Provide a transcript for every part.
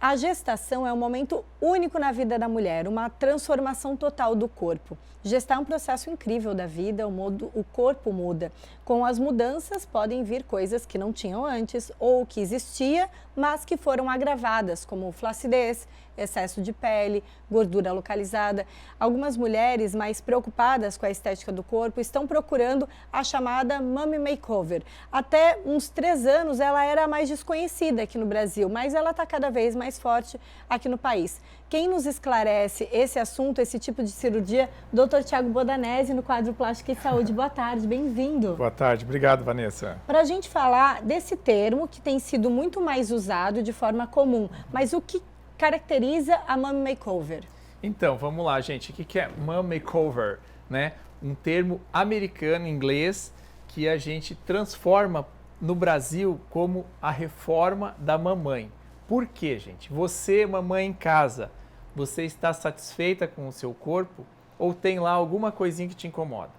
A gestação é um momento único na vida da mulher, uma transformação total do corpo. Gestar é um processo incrível da vida, o corpo muda. Com as mudanças podem vir coisas que não tinham antes ou que existia, mas que foram agravadas, como flacidez, excesso de pele, gordura localizada. Algumas mulheres mais preocupadas com a estética do corpo estão procurando a chamada Mummy Makeover. Até uns 3 anos ela era mais desconhecida aqui no Brasil, mas ela está cada vez mais forte aqui no país. Quem nos esclarece esse assunto, esse tipo de cirurgia, Dr. Thiago Bodanese, no quadro Plástica e Saúde. Boa tarde, bem-vindo. Boa tarde, obrigado, Vanessa. Para a gente falar desse termo que tem sido muito mais usado de forma comum, mas o que caracteriza a Mummy Makeover? Então, vamos lá, gente. O que é Mummy Makeover? Né? Um termo americano, inglês, que a gente transforma no Brasil como a reforma da mamãe. Por quê, gente? Você, mamãe em casa, você está satisfeita com o seu corpo ou tem lá alguma coisinha que te incomoda?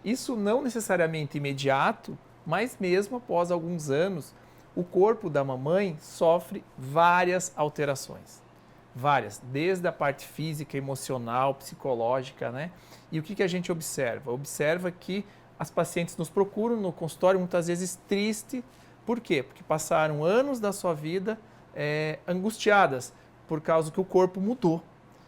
Isso não necessariamente imediato, mas mesmo após alguns anos, o corpo da mamãe sofre várias alterações. Várias, desde a parte física, emocional, psicológica, né? E o que a gente observa? Observa que as pacientes nos procuram no consultório muitas vezes triste. Por quê? Porque passaram anos da sua vida angustiadas por causa que o corpo mudou.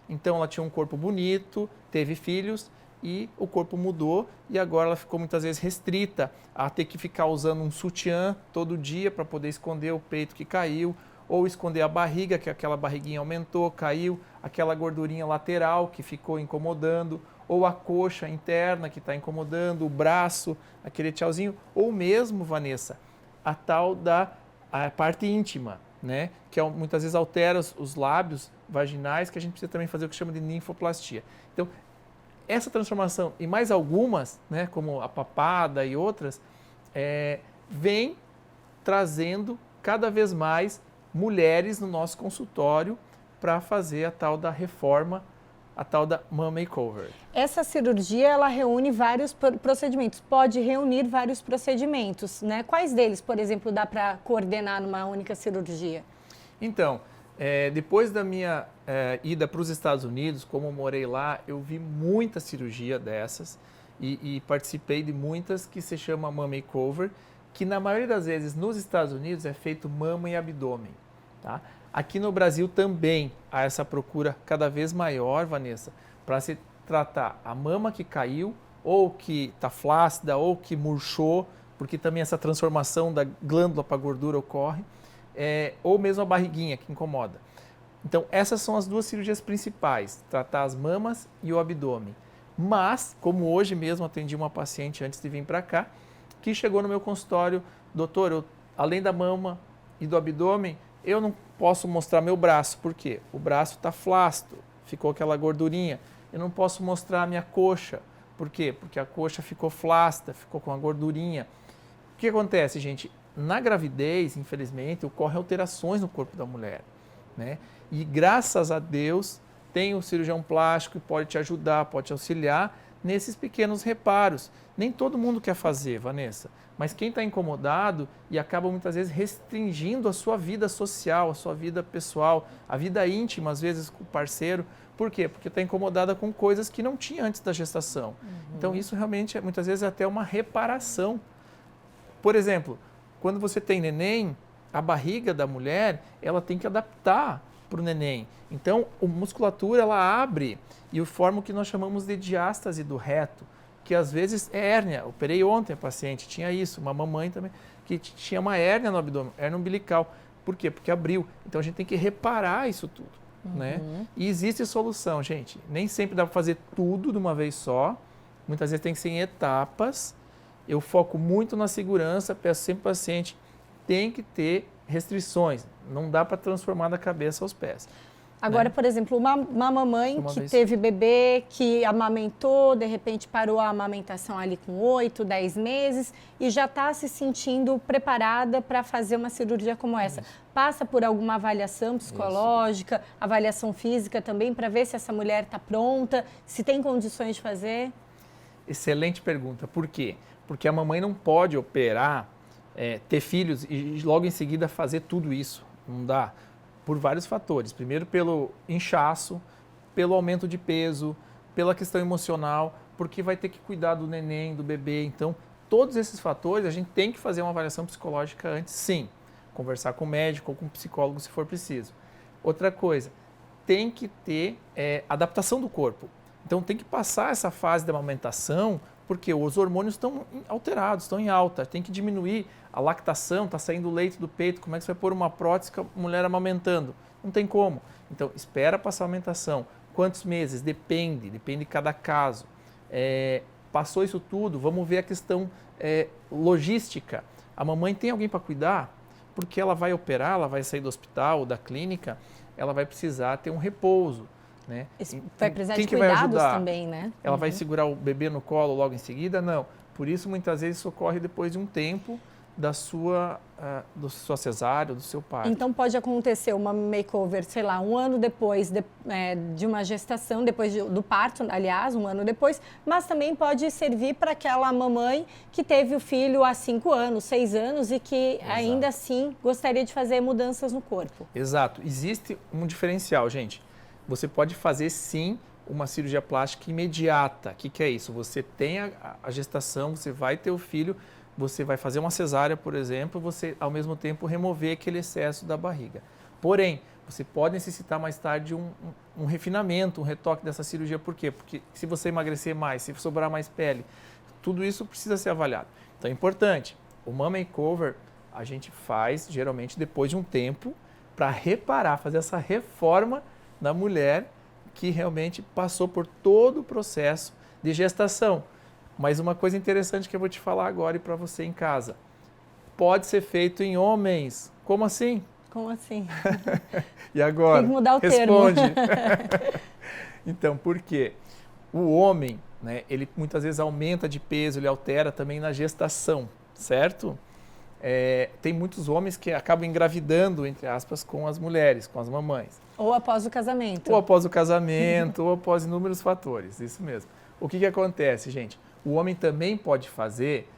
Então ela tinha um corpo bonito, teve filhos e o corpo mudou e agora ela ficou muitas vezes restrita a ter que ficar usando um sutiã todo dia para poder esconder o peito que caiu ou esconder a barriga, que aquela barriguinha aumentou, caiu, aquela gordurinha lateral que ficou incomodando, ou a coxa interna que está incomodando, o braço, aquele tchauzinho, ou mesmo, Vanessa, a tal da parte íntima, né? Que muitas vezes altera os lábios vaginais, que a gente precisa também fazer o que chama de ninfoplastia. Então, essa transformação e mais algumas, né, como a papada e outras, vem trazendo cada vez mais mulheres no nosso consultório para fazer a tal da reforma, a tal da Mummy Makeover. Essa cirurgia, ela reúne vários procedimentos, pode reunir vários procedimentos, né? Quais deles, por exemplo, dá para coordenar numa única cirurgia? Então, depois da minha ida para os Estados Unidos, como eu morei lá, eu vi muita cirurgia dessas e participei de muitas que se chama Mummy Makeover, que na maioria das vezes nos Estados Unidos é feito mama e abdômen. Tá? Aqui no Brasil também há essa procura cada vez maior, Vanessa, para se tratar a mama que caiu, ou que está flácida, ou que murchou, porque também essa transformação da glândula para gordura ocorre, ou mesmo a barriguinha que incomoda. Então, essas são as 2 cirurgias principais, tratar as mamas e o abdômen. Mas, como hoje mesmo atendi uma paciente antes de vir para cá, que chegou no meu consultório, doutor, além da mama e do abdômen, eu não posso mostrar meu braço. Por quê? O braço está flácido, ficou aquela gordurinha. Eu não posso mostrar a minha coxa. Por quê? Porque a coxa ficou flácida, ficou com a gordurinha. O que acontece, gente? Na gravidez, infelizmente, ocorrem alterações no corpo da mulher, né? E graças a Deus, tem o cirurgião plástico que pode te ajudar, pode te auxiliar nesses pequenos reparos. Nem todo mundo quer fazer, Vanessa, mas quem está incomodado e acaba muitas vezes restringindo a sua vida social, a sua vida pessoal, a vida íntima, às vezes com o parceiro. Por quê? Porque está incomodada com coisas que não tinha antes da gestação. Então isso realmente, muitas vezes, é até uma reparação. Por exemplo, quando você tem neném, a barriga da mulher, ela tem que adaptar para o neném. Então, a musculatura, ela abre e forma o que nós chamamos de diástase do reto, que às vezes é hérnia. Eu operei ontem a paciente, tinha isso, uma mamãe também, que tinha uma hérnia no abdômen, hérnia umbilical. Por quê? Porque abriu. Então, a gente tem que reparar isso tudo, né? E existe solução, gente. Nem sempre dá para fazer tudo de uma vez só. Muitas vezes tem que ser em etapas. Eu foco muito na segurança, peço sempre ao paciente, tem que ter restrições. Não dá para transformar da cabeça aos pés. Agora, né? por exemplo, uma mamãe que teve bebê, que amamentou, de repente parou a amamentação ali com 8, 10 meses e já está se sentindo preparada para fazer uma cirurgia como essa. Passa por alguma avaliação psicológica, avaliação física também, para ver se essa mulher está pronta, se tem condições de fazer? Excelente pergunta. Por quê? Porque a mamãe não pode operar, ter filhos e logo em seguida fazer tudo isso. Não dá. por vários fatores. Primeiro pelo inchaço, pelo aumento de peso, pela questão emocional, porque vai ter que cuidar do neném, do bebê. Então, todos esses fatores a gente tem que fazer uma avaliação psicológica antes, sim. Conversar com o médico ou com o psicólogo se for preciso. Outra coisa, tem que ter adaptação do corpo. Então, tem que passar essa fase da amamentação, porque os hormônios estão alterados, estão em alta. Tem que diminuir a lactação, está saindo leite do peito. Como é que você vai pôr uma prótese com a mulher amamentando? Não tem como. Então, espera passar a amamentação. Quantos meses? Depende de cada caso. Passou isso tudo, vamos ver a questão logística. A mamãe tem alguém para cuidar? Porque ela vai operar, ela vai sair do hospital, da clínica, ela vai precisar ter um repouso. Né? Vai precisar Quem de que vai cuidados ajudar? também, né? Ela vai segurar o bebê no colo logo em seguida? Não. Por isso, muitas vezes, isso ocorre depois de um tempo da sua cesárea, do seu parto. Então, pode acontecer uma makeover, sei lá, um ano depois de uma gestação, depois do parto, aliás, um ano depois, mas também pode servir para aquela mamãe que teve o filho há 5 anos, 6 anos e que ainda assim gostaria de fazer mudanças no corpo. Exato. Existe um diferencial, gente. Você pode fazer, sim, uma cirurgia plástica imediata. O que é isso? Você tem a gestação, você vai ter o filho, você vai fazer uma cesárea, por exemplo, você, ao mesmo tempo, remover aquele excesso da barriga. Porém, você pode necessitar mais tarde um refinamento, um retoque dessa cirurgia. Por quê? Porque se você emagrecer mais, se sobrar mais pele, tudo isso precisa ser avaliado. Então, é importante. O mama makeover a gente faz, geralmente, depois de um tempo, para reparar, fazer essa reforma da mulher que realmente passou por todo o processo de gestação. Mas uma coisa interessante que eu vou te falar agora e para você em casa. Pode ser feito em homens. Como assim? Como assim? E agora? Tem que mudar o Responde. termo. Então, por quê? O homem, né, ele muitas vezes aumenta de peso, ele altera também na gestação, certo? Tem muitos homens que acabam engravidando, entre aspas, com as mulheres, com as mamães. Ou após o casamento. Ou após o casamento, ou após inúmeros fatores, isso mesmo. O que acontece, gente? O homem também pode fazer,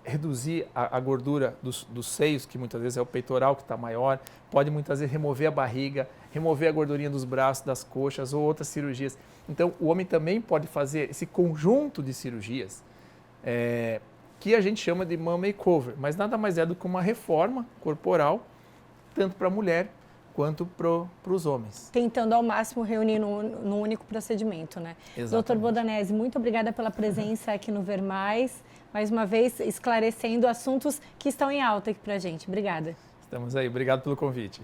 reduzir a gordura dos seios, que muitas vezes é o peitoral que está maior, pode muitas vezes remover a barriga, remover a gordurinha dos braços, das coxas ou outras cirurgias. Então, o homem também pode fazer esse conjunto de cirurgias que a gente chama de mama makeover, mas nada mais é do que uma reforma corporal, tanto para a mulher quanto para os homens. Tentando ao máximo reunir num único procedimento, né? Exatamente. Dr. Bodanese, muito obrigada pela presença aqui no Ver Mais uma vez esclarecendo assuntos que estão em alta aqui pra gente. Obrigada. Estamos aí, obrigado pelo convite.